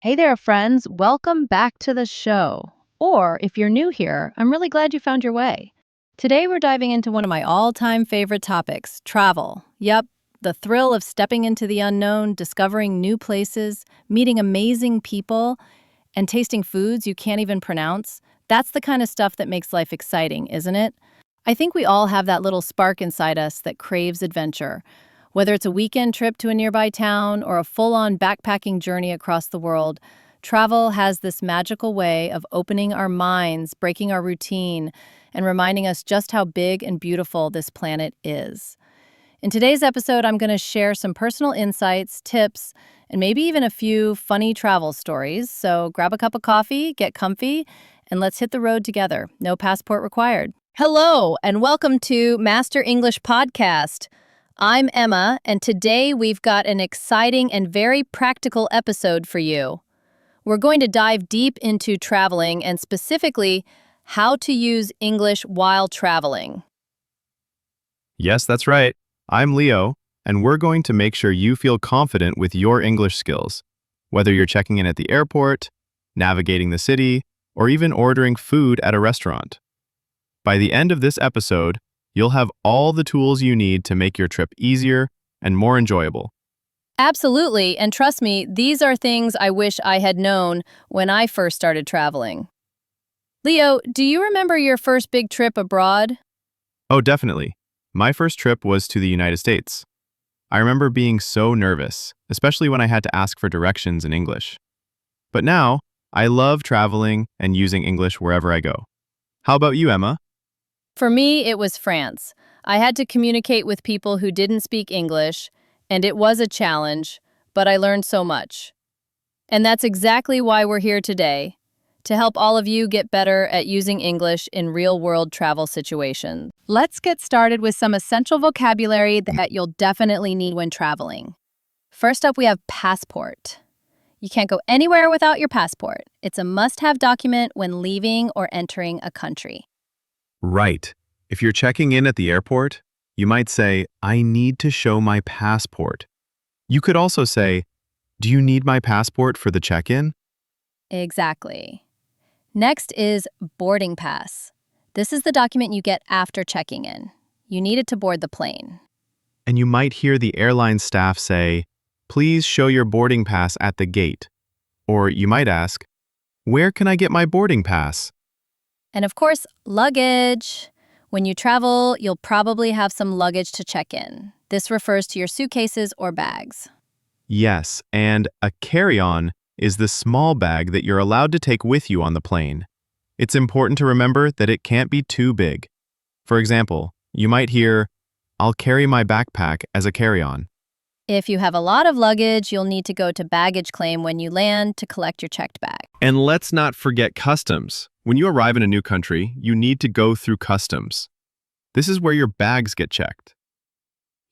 Hey there, friends. Welcome back to the show. Or if you're new here, I'm really glad you found your way. Today, we're diving into one of my all-time favorite topics, travel. Yep, the thrill of stepping into the unknown, discovering new places, meeting amazing people, and tasting foods you can't even pronounce. That's the kind of stuff that makes life exciting, isn't it? I think we all have that little spark inside us that craves adventure. Whether it's a weekend trip to a nearby town or a full on backpacking journey across the world, travel has this magical way of opening our minds, breaking our routine, and reminding us just how big and beautiful this planet is. In today's episode, I'm going to share some personal insights, tips, and maybe even a few funny travel stories. So grab a cup of coffee, get comfy, and let's hit the road together. No passport required. Hello, and welcome to Master English Podcast. I'm Emma, and today we've got an exciting and very practical episode for you. We're going to dive deep into traveling and specifically how to use English while traveling. Yes, that's right. I'm Leo, and we're going to make sure you feel confident with your English skills, whether you're checking in at the airport, navigating the city, or even ordering food at a restaurant. By the end of this episode, you'll have all the tools you need to make your trip easier and more enjoyable. Absolutely, and trust me, these are things I wish I had known when I first started traveling. Leo, do you remember your first big trip abroad? Oh, definitely. My first trip was to the United States. I remember being so nervous, especially when I had to ask for directions in English. But now, I love traveling and using English wherever I go. How about you, Emma? For me, it was France. I had to communicate with people who didn't speak English, and it was a challenge, but I learned so much. And that's exactly why we're here today, to help all of you get better at using English in real-world travel situations. Let's get started with some essential vocabulary that you'll definitely need when traveling. First up, we have passport. You can't go anywhere without your passport. It's a must-have document when leaving or entering a country. Right. If you're checking in at the airport, you might say, I need to show my passport. You could also say, do you need my passport for the check-in? Exactly. Next is boarding pass. This is the document you get after checking in. You need it to board the plane. And you might hear the airline staff say, please show your boarding pass at the gate. Or you might ask, where can I get my boarding pass? And of course, luggage. When you travel, you'll probably have some luggage to check in. This refers to your suitcases or bags. Yes, and a carry-on is the small bag that you're allowed to take with you on the plane. It's important to remember that it can't be too big. For example, you might hear, I'll carry my backpack as a carry-on. If you have a lot of luggage, you'll need to go to baggage claim when you land to collect your checked bag. And let's not forget customs. When you arrive in a new country, you need to go through customs. This is where your bags get checked.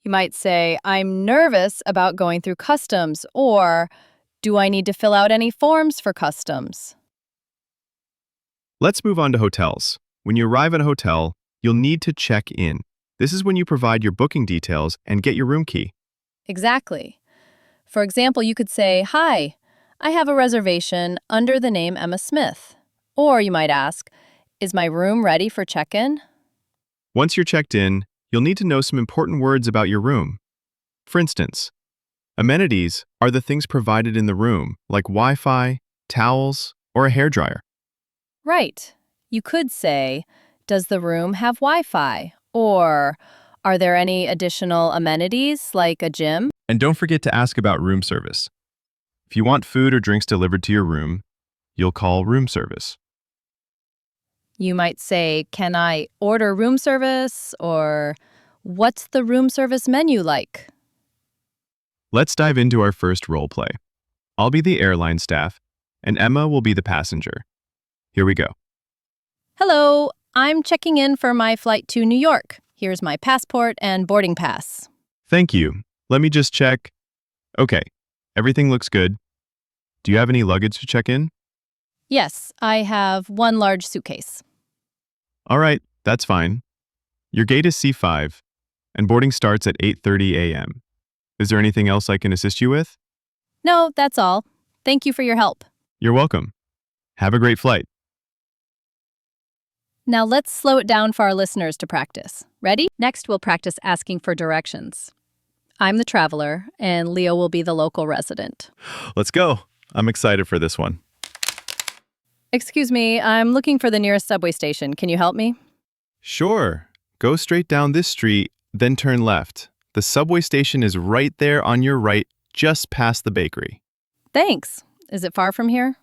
You might say, I'm nervous about going through customs, or do I need to fill out any forms for customs? Let's move on to hotels. When you arrive at a hotel, you'll need to check in. This is when you provide your booking details and get your room key. Exactly. For example, you could say, hi, I have a reservation under the name Emma Smith. Or you might ask, is my room ready for check-in? Once you're checked in, you'll need to know some important words about your room. For instance, amenities are the things provided in the room, like Wi-Fi, towels, or a hairdryer. Right. You could say, does the room have Wi-Fi? Or are there any additional amenities like a gym? And don't forget to ask about room service. If you want food or drinks delivered to your room, you'll call room service. You might say, can I order room service? Or what's the room service menu like? Let's dive into our first role play. I'll be the airline staff, and Emma will be the passenger. Here we go. Hello, I'm checking in for my flight to New York. Here's my passport and boarding pass. Thank you. Let me just check. Okay, everything looks good. Do you have any luggage to check in? Yes, I have one large suitcase. All right, that's fine. Your gate is C5, and boarding starts at 8:30 a.m. Is there anything else I can assist you with? No, that's all. Thank you for your help. You're welcome. Have a great flight. Now let's slow it down for our listeners to practice. Ready? Next, we'll practice asking for directions. I'm the traveler, and Leo will be the local resident. Let's go. I'm excited for this one. Excuse me, I'm looking for the nearest subway station. Can you help me? Sure. Go straight down this street, then turn left. The subway station is right there on your right, just past the bakery. Thanks. Is it far from here?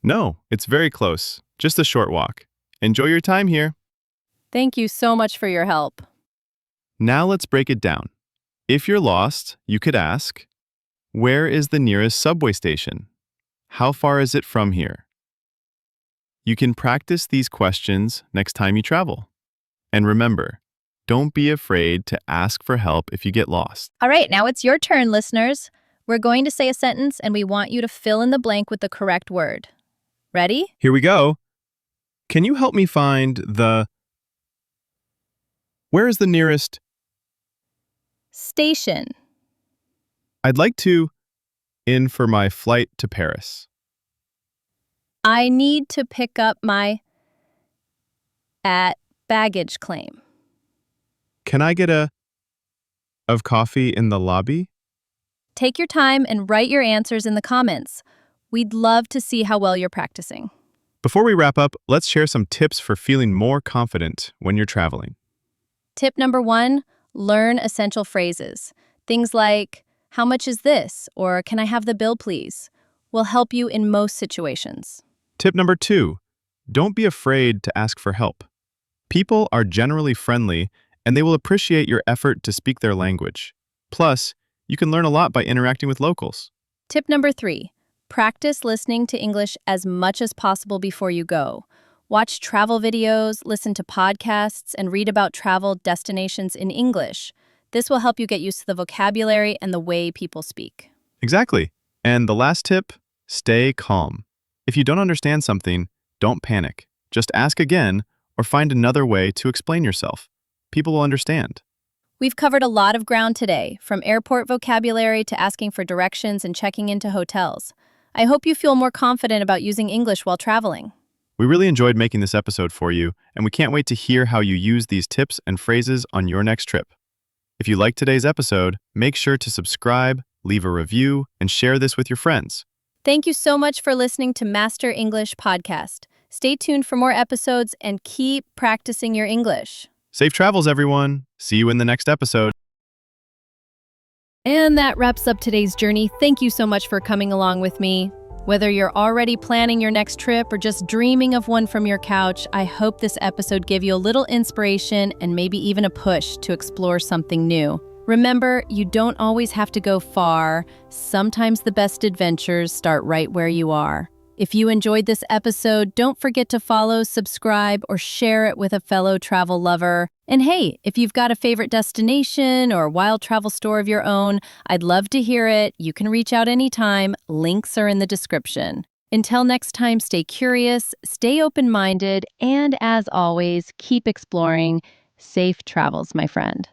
No, it's very close. Just a short walk. Enjoy your time here. Thank you so much for your help. Now let's break it down. If you're lost, you could ask, where is the nearest subway station? How far is it from here? You can practice these questions next time you travel. And remember, don't be afraid to ask for help if you get lost. All right, now it's your turn, listeners. We're going to say a sentence, and we want you to fill in the blank with the correct word. Ready? Here we go. Can you help me find Where is the nearest? Station. I'd like to in for my flight to Paris. I need to pick up my at baggage claim. Can I get of coffee in the lobby? Take your time and write your answers in the comments. We'd love to see how well you're practicing. Before we wrap up, let's share some tips for feeling more confident when you're traveling. Tip number 1, learn essential phrases. Things like, how much is this? Or can I have the bill, please? Will help you in most situations. Tip number 2, don't be afraid to ask for help. People are generally friendly, and they will appreciate your effort to speak their language. Plus, you can learn a lot by interacting with locals. Tip number 3, practice listening to English as much as possible before you go. Watch travel videos, listen to podcasts, and read about travel destinations in English. This will help you get used to the vocabulary and the way people speak. Exactly. And the last tip, stay calm. If you don't understand something, don't panic. Just ask again or find another way to explain yourself. People will understand. We've covered a lot of ground today, from airport vocabulary to asking for directions and checking into hotels. I hope you feel more confident about using English while traveling. We really enjoyed making this episode for you, and we can't wait to hear how you use these tips and phrases on your next trip. If you liked today's episode, make sure to subscribe, leave a review, and share this with your friends. Thank you so much for listening to Master English Podcast. Stay tuned for more episodes and keep practicing your English. Safe travels, everyone. See you in the next episode. And that wraps up today's journey. Thank you so much for coming along with me. Whether you're already planning your next trip or just dreaming of one from your couch, I hope this episode gave you a little inspiration and maybe even a push to explore something new. Remember, you don't always have to go far. Sometimes the best adventures start right where you are. If you enjoyed this episode, don't forget to follow, subscribe, or share it with a fellow travel lover. And hey, if you've got a favorite destination or wild travel story of your own, I'd love to hear it. You can reach out anytime. Links are in the description. Until next time, stay curious, stay open-minded, and as always, keep exploring. Safe travels, my friend.